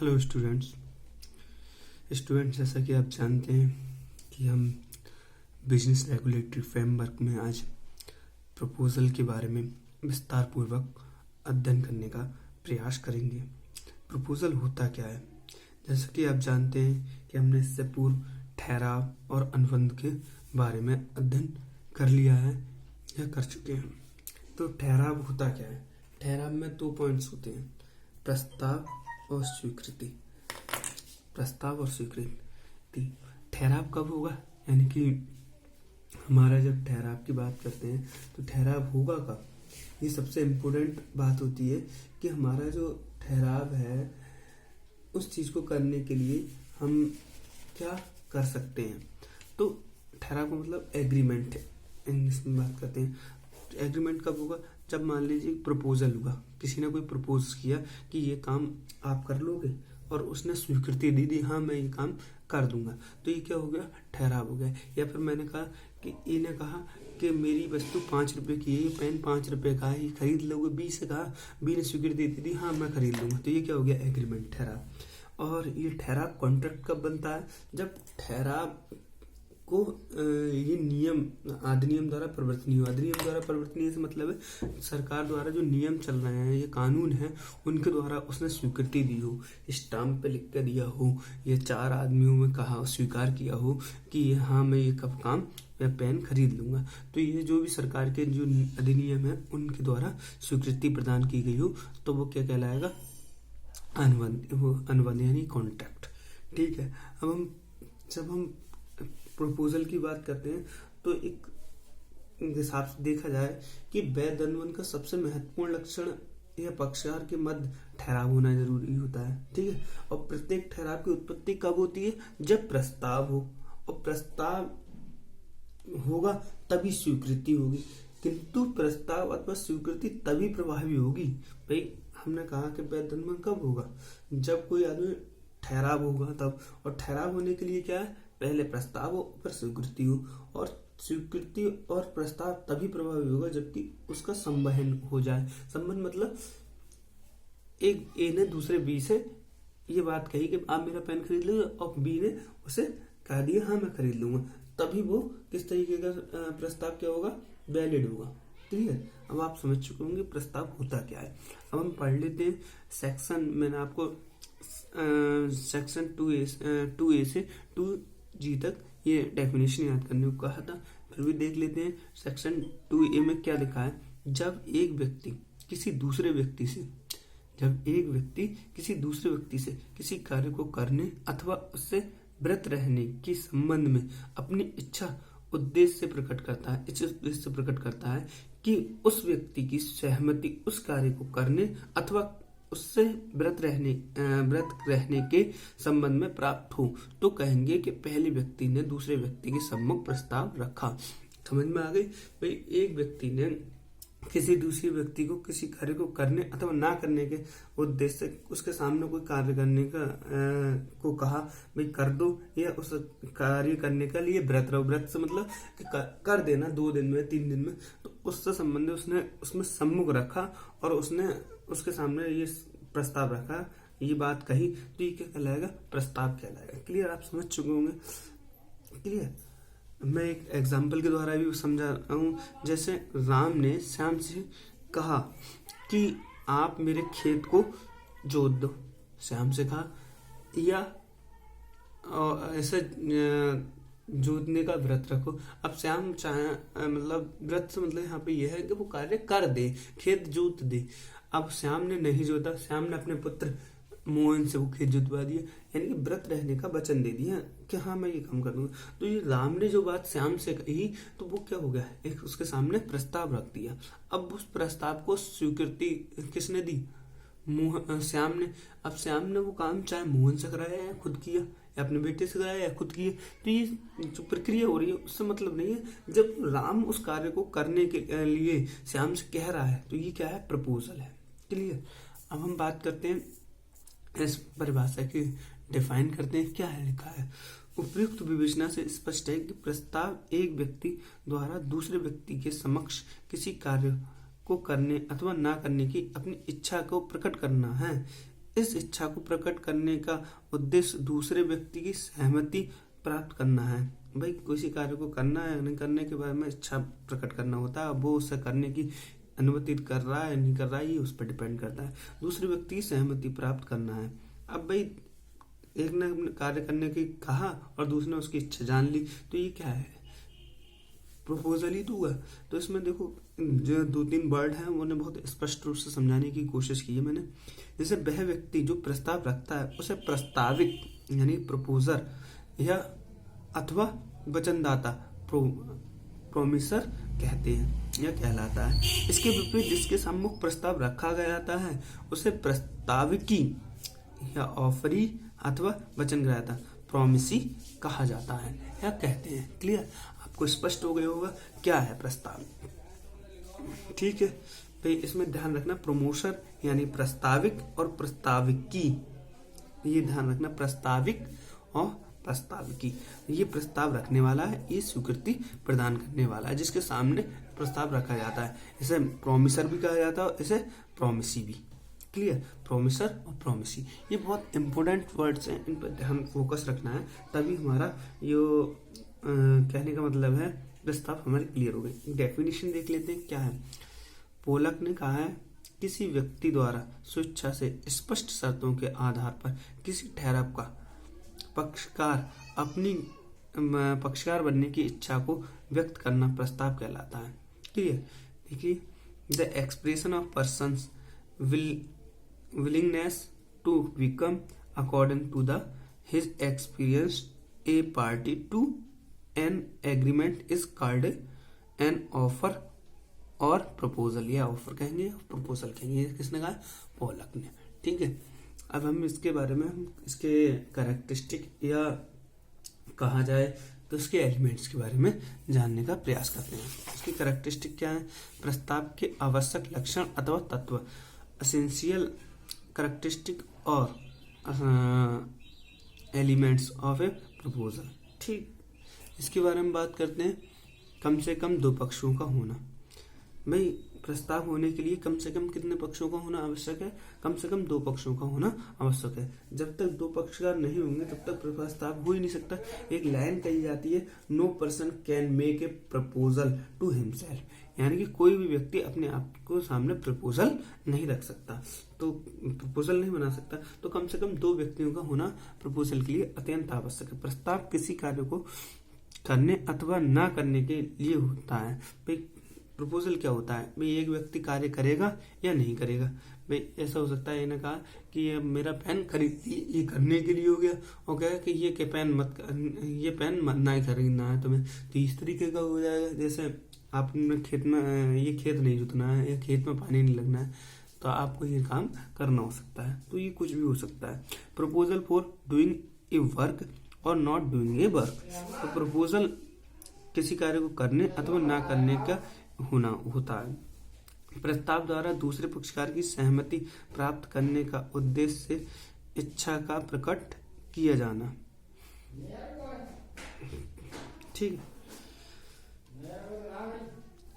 Hello students. जैसा कि आप जानते हैं कि हम बिजनेस रेगुलेटरी फ्रेमवर्क में आज प्रपोजल के बारे में विस्तार पूर्वक अध्ययन करने का प्रयास करेंगे। प्रपोजल होता क्या है? जैसा कि आप जानते हैं कि हमने इससे पूर्व ठहराव और अनुबंध के बारे में अध्ययन कर लिया है या कर चुके हैं। तो ठहराव होता क्या है? ठहराव में 2 पॉइंट्स होते हैं, प्रस्ताव और स्वीकृति। प्रस्ताव और स्वीकृति। ठहराव कब होगा? यानी कि हमारा जब ठहराव की बात करते हैं तो ठहराव होगा कब? ये सबसे इम्पोर्टेंट बात होती है कि हमारा जो ठहराव है उस चीज़ को करने के लिए हम क्या कर सकते हैं। तो ठहराव का मतलब एग्रीमेंट है, इंग्लिश में बात करते हैं। एग्रीमेंट कब होगा? जब मान लीजिए प्रपोजल हुआ, किसी ने कोई प्रपोज किया कि ये काम आप कर लोगे और उसने स्वीकृति दी दी, हाँ मैं ये काम कर दूंगा, तो ये क्या हो गया? ठहराव हो गया। या फिर मैंने कहा कि इन्हें कहा कि मेरी वस्तु 5 रुपए की है, ये पेन 5 रुपए का है, ये खरीद लोगे? बी से कहा, बी ने स्वीकृति दे दी, हाँ मैं खरीद लूंगा, तो ये क्या हो गया? एग्रीमेंट, ठहराव। और ये ठहराव कॉन्ट्रैक्ट कब बनता है? जब ठहराव को ये नियम अधिनियम द्वारा परिवर्तनीय हो। अधिनियम द्वारा परिवर्तनीय से मतलब है सरकार द्वारा जो नियम चल रहे हैं, ये कानून है, उनके द्वारा उसने स्वीकृति दी हो, स्टाम्प पे लिख के दिया हो, या 4 आदमियों में कहा स्वीकार किया हो कि हाँ मैं ये कब काम या पेन खरीद लूंगा। तो ये जो भी सरकार के जो अधिनियम है उनके द्वारा स्वीकृति प्रदान की गई हो, तो वो क्या कहलाएगा? अनुबंध यानी कॉन्ट्रैक्ट। ठीक है। अब जब हम प्रपोजल की बात करते हैं तो एक हिसाब से देखा जाए कि वैध अनुबंध का सबसे महत्वपूर्ण लक्षण यह पक्षकार के मध्य ठहराव होना जरूरी होता है। ठीक है। और प्रत्येक ठहराव की उत्पत्ति कब होती है? जब प्रस्ताव हो, और प्रस्ताव होगा तभी स्वीकृति होगी। किंतु प्रस्ताव अथवा स्वीकृति तभी प्रभावी होगी। भाई हमने कहा कि वैध अनुबंध कब होगा? जब कोई आदमी ठहराव होगा तब। और ठहराव होने के लिए क्या है? पहले प्रस्ताव हो फिर स्वीकृति हो, और स्वीकृति और प्रस्ताव तभी प्रभावी होगा जबकि उसका संवहन हो जाए। संबंध मतलब एक ए ने दूसरे बी से ये बात कही कि आप मेरा पेन खरीद लो, और बी ने उसे कह दिया हाँ मैं खरीद लूंगा, तभी वो किस तरीके का प्रस्ताव क्या होगा? वैलिड होगा। ठीक है। अब आप समझ चुके होंगे प्रस्ताव होता क्या है। अब हम पढ़ लेते हैं सेक्शन, मैंने आपको सेक्शन 2A से 2G तक ये डेफिनेशन याद करने को कहा था, फिर भी देख लेते हैं सेक्शन 2A में क्या लिखा है। जब एक व्यक्ति किसी दूसरे व्यक्ति से किसी कार्य को करने अथवा उससे व्रत रहने के संबंध में अपनी इच्छा उद्देश्य से प्रकट करता है कि उस व्यक्ति की सहमति उस कार्य को करने अथवा उससे व्रत रहने के संबंध में प्राप्त हो, तो कहेंगे कि पहले व्यक्ति ने दूसरे व्यक्ति के सम्मुख प्रस्ताव रखा। समझ में आ गई? भाई एक व्यक्ति ने किसी दूसरे व्यक्ति को किसी कार्य को करने अथवा ना करने के उद्देश्य से उसके सामने कोई कार्य करने का को कहा, भाई कर दो, या उस कार्य करने के लिए व्रत रहो। व्रत से मतलब कि कर देना 2 दिन में 3 दिन में, तो उससे संबंधित उसने उसमें सम्मुख रखा और उसने उसके सामने ये प्रस्ताव रखा, ये बात कही, तो ये क्या कहलाएगा? प्रस्ताव कहलाएगा। क्लियर? आप समझ चुके होंगे। क्लियर? मैं एक एग्जाम्पल के द्वारा भी समझा रहा हूँ। जैसे राम ने श्याम से कहा कि आप मेरे खेत को जोत दो, श्याम से कहा, या ऐसे जोतने का व्रत रखो। अब श्याम चाहे मतलब व्रत से मतलब यहाँ पे यह है कि वो कार्य कर दे, खेत जोत दे। अब श्याम ने नहीं जोता, श्याम ने अपने पुत्र मोहन से वो खेत जुतवा दिया, यानी कि व्रत रहने का वचन दे दिया कि हाँ मैं ये काम कर दूंगा। तो ये राम ने जो बात श्याम से कही, तो वो क्या हो गया? एक उसके सामने प्रस्ताव रख दिया। अब उस प्रस्ताव को स्वीकृति किसने दी? श्याम ने। अब श्याम ने वो काम चाहे मोहन से कराया या खुद किया, या अपने बेटे से कराया या खुद किया, तो ये जो प्रक्रिया हो रही है उससे मतलब नहीं है। जब राम उस कार्य को करने के लिए श्याम से कह रहा है, तो ये क्या है? प्रपोजल है। क्लियर? अब हम बात करते हैं इस परिभाषा की, डिफाइन करते हैं क्या है लिखा है। उपयुक्त विवेचना से स्पष्ट है कि प्रस्ताव एक व्यक्ति द्वारा दूसरे व्यक्ति के समक्ष किसी कार्य को करने अथवा ना करने की अपनी इच्छा को प्रकट करना है। इस इच्छा को प्रकट करने का उद्देश्य दूसरे व्यक्ति की सहमति प्राप्त करना है। भाई किसी कार्य को करना है नहीं करने के बारे में इच्छा प्रकट करना होता है। अब वो उसे करने की अनुमति कर रहा है नहीं कर रहा है ये उस पर डिपेंड करता है। दूसरे व्यक्ति की सहमति प्राप्त करना है। अब भाई एक ने कार्य करने की कहा और दूसरे ने उसकी इच्छा जान ली, तो ये क्या है, प्रपोजल ही तो हुआ। तो इसमें देखो जो 2-3 वर्ड हैं उन्हें बहुत स्पष्ट रूप से समझाने की कोशिश की है मैंने। जैसे वह व्यक्ति जो प्रस्ताव रखता है उसे प्रस्ताविक यानी प्रपोजर या अथवा वचनदाता प्रोमिसर कहते हैं या कहलाता है। इसके विपरीत जिसके सम्मुख प्रस्ताव रखा गया जाता है उसे प्रस्ताविकी या ऑफरी अथवा वचनग्राता प्रोमिसी कहा जाता है या कहते हैं। क्लियर, आपको स्पष्ट हो गया होगा क्या है प्रस्ताव। ठीक है भाई, इसमें ध्यान रखना प्रमोशर यानी प्रस्ताविक और प्रस्ताविकी, ये ध्यान रखना प्रस्ताविक और प्रस्ताविकी। ये प्रस्ताव रखने वाला है, ये स्वीकृति प्रदान करने वाला है जिसके सामने प्रस्ताव रखा जाता है। इसे प्रोमिसर भी कहा जाता है और इसे प्रोमिसी भी। क्लियर, प्रोमिसर और प्रोमिसी ये बहुत इंपॉर्टेंट वर्ड्स हैं, इन पर ध्यान फोकस रखना है, तभी हमारा ये कहने का मतलब है प्रस्ताव हमारे क्लियर हो गए। डेफिनेशन देख लेते हैं क्या है। पोलक ने कहा है किसी व्यक्ति द्वारा स्वेच्छा से स्पष्ट शर्तों के आधार पर किसी ठहराव का पक्षकार अपनी पक्षकार बनने की इच्छा को व्यक्त करना प्रस्ताव कहलाता है। क्लियर, देखिए the expression of persons willingness to become according to the his experience a party to an agreement is called an offer और proposal। या ऑफर कहेंगे प्रपोजल कहेंगे, किसने कहा, पोलक ने। ठीक है, अब हम इसके बारे में हम इसके कैरेक्टरिस्टिक या कहा जाए तो इसके एलिमेंट्स के बारे में जानने का प्रयास करते हैं। इसकी कैरेक्टरिस्टिक क्या है, प्रस्ताव के आवश्यक लक्षण अथवा तत्व, एसेंशियल कैरेक्टरिस्टिक और एलिमेंट्स ऑफ ए प्रपोजल। ठीक, इसके बारे में बात करते हैं। कम से कम 2 पक्षों का होना। भाई प्रस्ताव होने के लिए कम से कम कितने पक्षों का होना आवश्यक है, कम से कम 2 पक्षों का होना आवश्यक है। जब तक 2 पक्षकार नहीं होंगे तब तक प्रस्ताव हो ही नहीं सकता। एक लाइन कही जाती है, no person can make a proposal to himself, यानी कि कोई भी व्यक्ति अपने आप को सामने प्रपोजल नहीं रख सकता, तो प्रपोजल नहीं बना सकता। तो कम से कम 2 व्यक्तियों का होना प्रपोजल के लिए अत्यंत आवश्यक है। प्रस्ताव किसी कार्य को करने अथवा ना करने के लिए होता है। भाई प्रपोजल क्या होता है, भाई एक व्यक्ति कार्य करेगा या नहीं करेगा। भाई ऐसा हो सकता है, इन्हें कहा कि ये मेरा पेन खरीदती, ये करने के लिए हो गया, और कहा कि ये पेन मत ना ही खरीदना है तुम्हें, तो इस तरीके का हो जाएगा। जैसे आपने खेत में, ये खेत नहीं जोतना है या खेत में पानी नहीं लगना है, तो आपको ये काम करना हो सकता है। तो ये कुछ भी हो सकता है। Proposal for doing a work और नॉट डूइंग ए वर्क, तो प्रपोजल किसी कार्य को करने अथवा ना करने का होना होता है। प्रस्ताव द्वारा दूसरे पक्षकार की सहमति प्राप्त करने का उद्देश्य से इच्छा का प्रकट किया जाना। ठीक,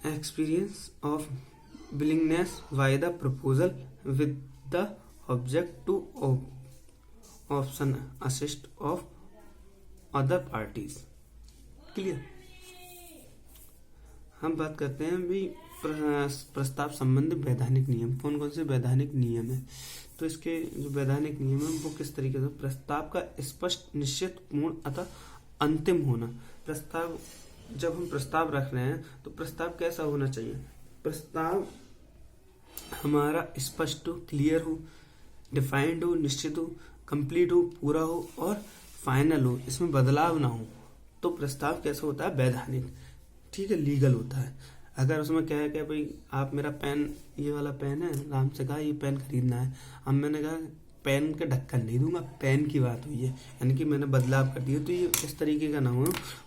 experience of willingness by the proposal with the object to option assist of other parties. Clear, हम बात करते हैं भी प्रस्ताव संबंधी वैधानिक नियम। कौन कौन से वैधानिक नियम है, तो इसके जो वैधानिक नियम है वो किस तरीके से, प्रस्ताव का स्पष्ट, निश्चित, पूर्ण अतः अंतिम होना। प्रस्ताव, जब हम प्रस्ताव रख रहे हैं तो प्रस्ताव कैसा होना चाहिए, प्रस्ताव हमारा स्पष्ट हो, क्लियर हो, डिफाइंड हो, निश्चित हो, कंप्लीट हो, पूरा हो और फाइनल हो, इसमें बदलाव ना हो। तो प्रस्ताव कैसा होता है, वैधानिक। ठीक है, लीगल होता है। अगर उसमें क्या है कि भाई आप मेरा पेन, ये वाला पेन है, राम से कहा ये पेन खरीदना है, अब मैंने कहा पेन का ढक्कन नहीं दूंगा, पेन की बात हुई है, यानी कि मैंने बदलाव कर दिया, तो ये इस तरीके का ना हो,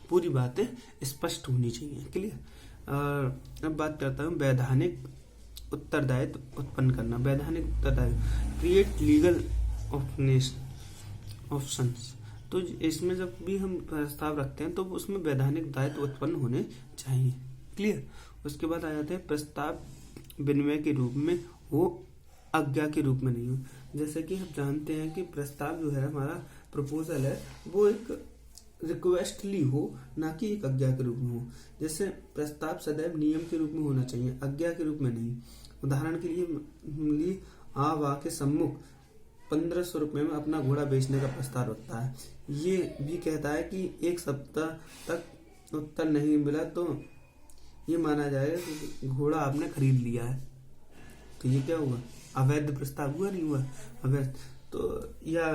पूरी बातें स्पष्ट होनी चाहिए। क्लियर। अब बात करता हूँ वैधानिक उत्तरदायित्व उत्पन्न करना। वैधानिक उत्तरदायित्व, क्रिएट लीगल ऑप्शंस। तो इसमें जब भी हम प्रस्ताव रखते हैं तो उसमें वैधानिक दायित्व उत्पन्न होने चाहिए। क्लियर। उसके बाद आ जाते हैं प्रस्ताव विनिमय के रूप में हो, आज्ञा के रूप में नहीं हो। जैसे कि हम जानते हैं कि प्रस्ताव जो है हमारा प्रपोजल है वो एक रिक्वेस्टली हो, ना कि एक आज्ञा के रूप में हो। जैसे प्रस्ताव सदैव नियम के रूप में होना चाहिए, आज्ञा के रूप में नहीं। उदाहरण के लिए आ के सम्मुख 1500 रुपये में अपना घोड़ा बेचने का प्रस्ताव रखता है। ये भी कहता है कि 1 सप्ताह तक उत्तर नहीं मिला तो ये माना जाएगा कि घोड़ा आपने खरीद लिया है। तो ये क्या हुआ? अवैध प्रस्ताव हुआ, नहीं हुआ? अवैध। तो या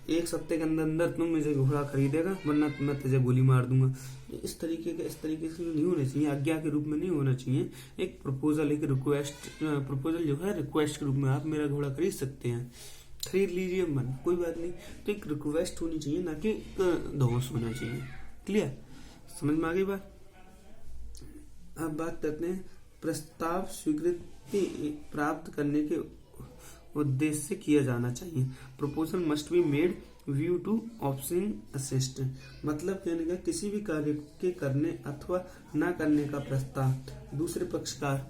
1 सप्ताह के अंदर अंदर तुम मुझे घोड़ा खरीदेगा वरना मैं तुझे गोली मार दूंगा। इस तरीके से नहीं होना चाहिए, आज्ञा के रूप में नहीं होना चाहिए। एक प्रपोजल, एक रिक्वेस्ट, प्रपोजल जो है रिक्वेस्ट के रूप में, आप मेरा घोड़ा खरीद सकते हैं, खरीद लीजिए, मन कोई बात नहीं। तो एक रिक्वेस्ट होनी चाहिए, ना कि दोष होना चाहिए। क्लियर? समझ में आ गई बात? अब बात करते हैं प्रस्ताव स्वीकृति प्राप्त करने के उद्देश्य से किया जाना चाहिए। Proposal must be made view to optioning assist. मतलब कहने का किसी भी कार्य के करने अथवा न करने का प्रस्ताव दूसरे पक्षकार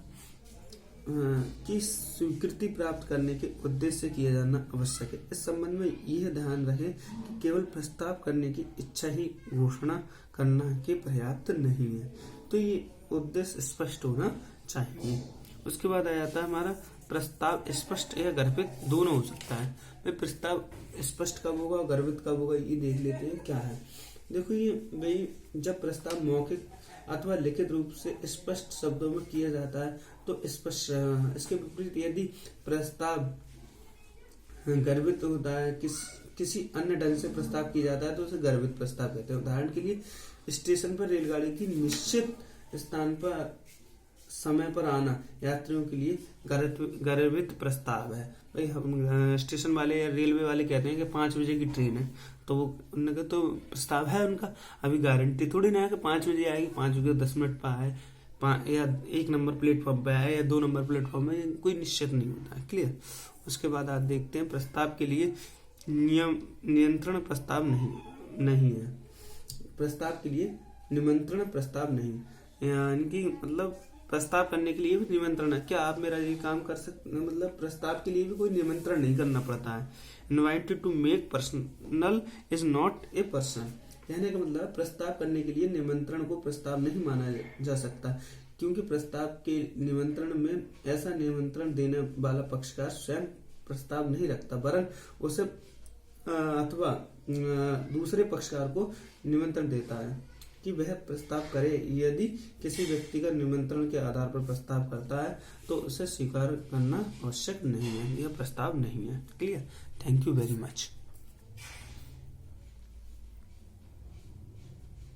की स्वीकृति प्राप्त करने के उद्देश्य से किया जाना आवश्यक है। इस संबंध में यह ध्यान रहे कि केवल प्रस्ताव करने की इच्छा ही घोषणा करना के पर्याप्त नहीं है। तो ये उद्देश्य स्पष्ट होना चाहिए। उसके बाद आ जाता है हमारा प्रस्ताव स्पष्ट या गर्भित दोनों हो सकता है। भाई प्रस्ताव स्पष्ट कब होगा, गर्भित कब होगा, ये देख लेते हैं क्या है। देखो ये भाई जब प्रस्ताव मौखिक अथवा लिखित रूप से स्पष्ट शब्दों में किया जाता है तो स्पष्ट। इसके विपरीत यदि प्रस्ताव गर्भित होता है, किसी अन्य ढंग से प्रस्ताव किया जाता है तो उसे गर्भित प्रस्ताव कहते हैं। उदाहरण के लिए स्टेशन पर रेलगाड़ी की निश्चित स्थान पर समय पर आना यात्रियों के लिए गर्भित प्रस्ताव है। भाई हम स्टेशन वाले या रेलवे वाले कहते हैं कि 5 बजे की ट्रेन है, तो वो उनका तो प्रस्ताव है उनका, अभी गारंटी थोड़ी ना है कि 5 बजे आएगी, 5 बजे 10 मिनट पर आए, या 1 नंबर प्लेटफॉर्म पे आए या 2 नंबर प्लेटफॉर्म में, कोई निश्चित नहीं होता है। क्लियर? उसके बाद आप देखते हैं प्रस्ताव के लिए नियंत्रण प्रस्ताव नहीं है। प्रस्ताव के लिए निमंत्रण प्रस्ताव नहीं, यानी कि मतलब प्रस्ताव करने के लिए भी निमंत्रण है। क्या आप मेरा ये काम कर सकते? मतलब प्रस्ताव के लिए भी कोई निमंत्रण नहीं करना पड़ता है। Invited to make personal is not a person. कहने का मतलब प्रस्ताव करने के लिए निमंत्रण को प्रस्ताव नहीं माना जा सकता, क्योंकि प्रस्ताव के निमंत्रण में ऐसा निमंत्रण देने वाला पक्षकार स्वयं प्रस्ताव नहीं रखता, वरन उसे अथवा दूसरे पक्षकार को निमंत्रण देता है कि वह प्रस्ताव करे। यदि किसी व्यक्ति का निमंत्रण के आधार पर प्रस्ताव करता है तो उसे स्वीकार करना आवश्यक नहीं है, यह प्रस्ताव नहीं है। Clear? Thank you very much.